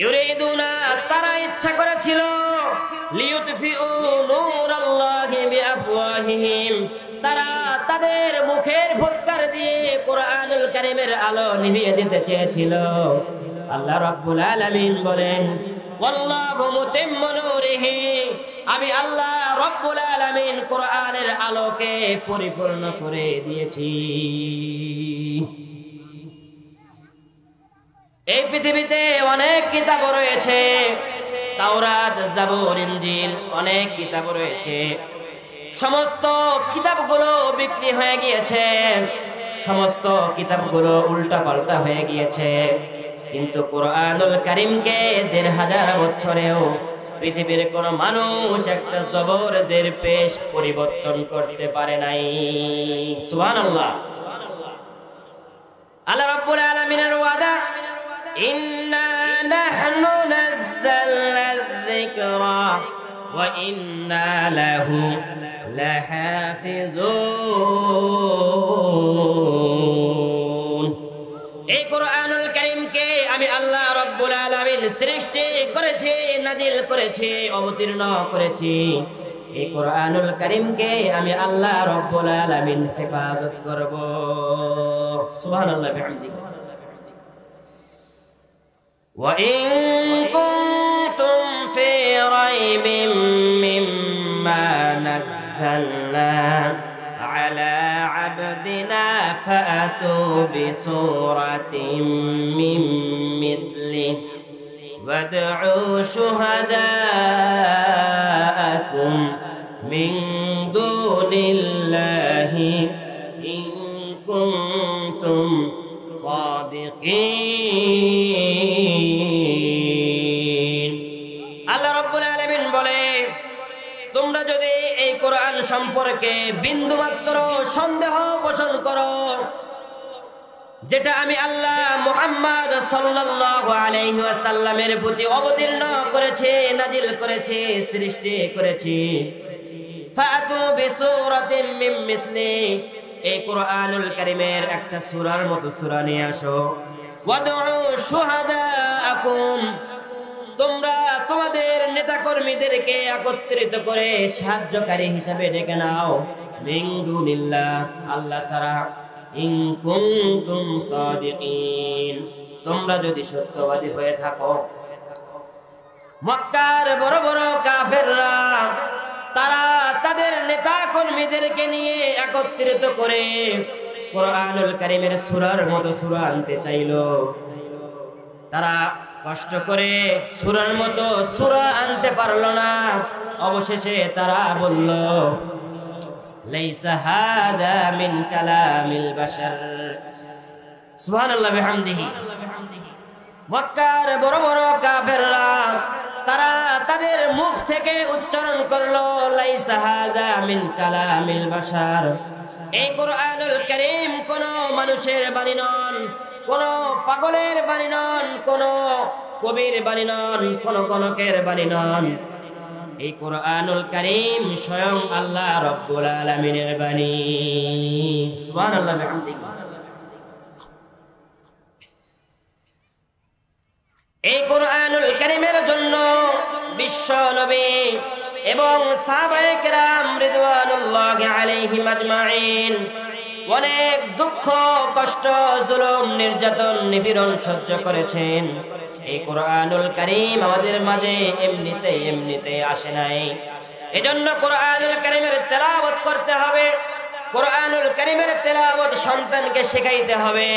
ইউরিদুনা তারা ইচ্ছা করেছিল লিইউতফিউ নূরাল্লাহি বিআফওয়াহিহিম তারা তাদের মুখের ফুৎকার দিয়ে কোরআনুল কারীমের আলো নিভিয়ে দিতে চেয়েছিল। আল্লাহ রাব্বুল আলামিন বলেন ওয়াল্লাহু মুতিম্মু নূরিহি আমি আল্লাহ রাব্বুল আলামিন কোরআনের আলোকে পরিপূর্ণ করে দিয়েছি। এই পৃথিবীতে অনেক কিতাব রয়েছে, তাওরাত, জাবুর, ইনজিল, অনেক কিতাব রয়েছে। সমস্ত কিতাবগুলো বিক্রি হয়ে গিয়েছে, সমস্ত কিতাবগুলো উল্টাপাল্টা হয়ে গিয়েছে, কিন্তু কোরআনুল কারীমকে ১৫০০ বছরেও পৃথিবীর কোন মানুষ একটা জবর জের পেশ পরিবর্তন করতে পারে নাই। সুবহানাল্লাহ। আল্লাহ রাব্বুল আলামিনের ওয়াদা ইন্না নাহনু নাযালনা যিকরা ওয়া ইন্না লাহু লাহাফিজুন। এই কোরআনুল কারীমকে আমি আল্লাহ রাব্বুল আলামিন সৃষ্টি করেছি, নাজিল করেছি, অবতীর্ণ করেছি। এই কোরআনুল কারীমকে আমি আল্লাহ রাব্বুল আলামিন হেফাজত করব। সুবহানাল্লাহ বিহামদিহি। وَإِن كُنتُمْ فِي رَيْبٍ مِّمَّا نَزَّلْنَا عَلَى عَبْدِنَا فَأْتُوا بِسُورَةٍ مِّن مِّثْلِهِ وَادْعُوا شُهَدَاءَكُم مِّن دُونِ اللَّهِ إِن كُنتُمْ صادقين। আল্লাহ রাব্বুল আলামিন বলে তোমরা যদি এই কোরআন সম্পর্কে বিন্দুমাত্র সন্দেহ পোষণ করো, যেটা আমি আল্লাহ মুহাম্মদ সাল্লাল্লাহু আলাইহি ওয়াসাল্লামের প্রতি অবতীর্ণ করেছি, নাজিল করেছি, সৃষ্টি করেছি, ফাতু বিসূরাতিন মিন মিথলি এই কোরআনুল কারীমের একটা সূরার মতো সূরা নিয়ে আসো। ওয়াদউ শুহাদাআকুম তোমরা তোমাদের নেতাকর্মীদেরকে একত্রিত করে সাহায্যকারী হিসেবে ডেকে নাও। মিন দুনিল্লাহ আল্লাহ ছাড়া। ইন কুনতুম সাদিকিন তোমরা যদি সত্যবাদী হয়ে থাকো। মক্কার বড় বড় কাফেররা তারা তাদের নেতা কর্মীদেরকে নিয়ে একত্রিত করে কোরআনুল কারীমের সূরার মতো সূরা আনতে চাইলো। তারা কষ্ট করে সূরার মতো সূরা আনতে পারলো না। অবশেষে তারা বলল লাইসা হাদা মিন কালামিল বাশার। সুবহানাল্লাহ বিহামদিহি। মক্কার বড় বড় কাফেররা তারা তাদের মুখ থেকে উচ্চারণ করলো লাইসা হাযা মিন কালামিল বাশার। এই কোরআনুল কারীম কোন মানুষের বাণী নন, কোন পাগলের বাণী নন, কোন কবির বাণী নন, কোন গণকের বাণী নন। এই কোরআনুল কারীম স্বয়ং আল্লাহ রাব্বুল আলামিনের বাণী। সুবহানাল্লাহ বিহামদিহি। এই কোরআনুল কারীমের জন্য বিশ্ব নবী এবং সাহাবায়ে কেরাম রিদওয়ানুল্লাহি আলাইহিম আজমাইন অনেক দুঃখ, কষ্ট, জুলুম, নির্যাতন, নিপীড়ন সহ্য করেছেন। এই কোরআনুল কারীম আমাদের মাঝে এমনিতে আসে নাই। এজন্য কোরআনুল কারীমের তেলাওয়াত করতে হবে। কোরআনুল কারীমের তেলাওয়াত সন্তানকে শেখাইতে হবে।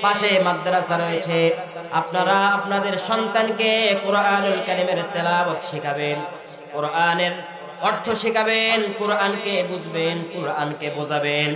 পাশে মাদ্রাসা রয়েছে, আপনারা আপনাদের সন্তানকে কোরআনুল কারীমের তেলাওয়াত শেখাবেন, কোরআনের অর্থ শেখাবেন, কোরআনকে বুঝবেন, কোরআনকে বোঝাবেন।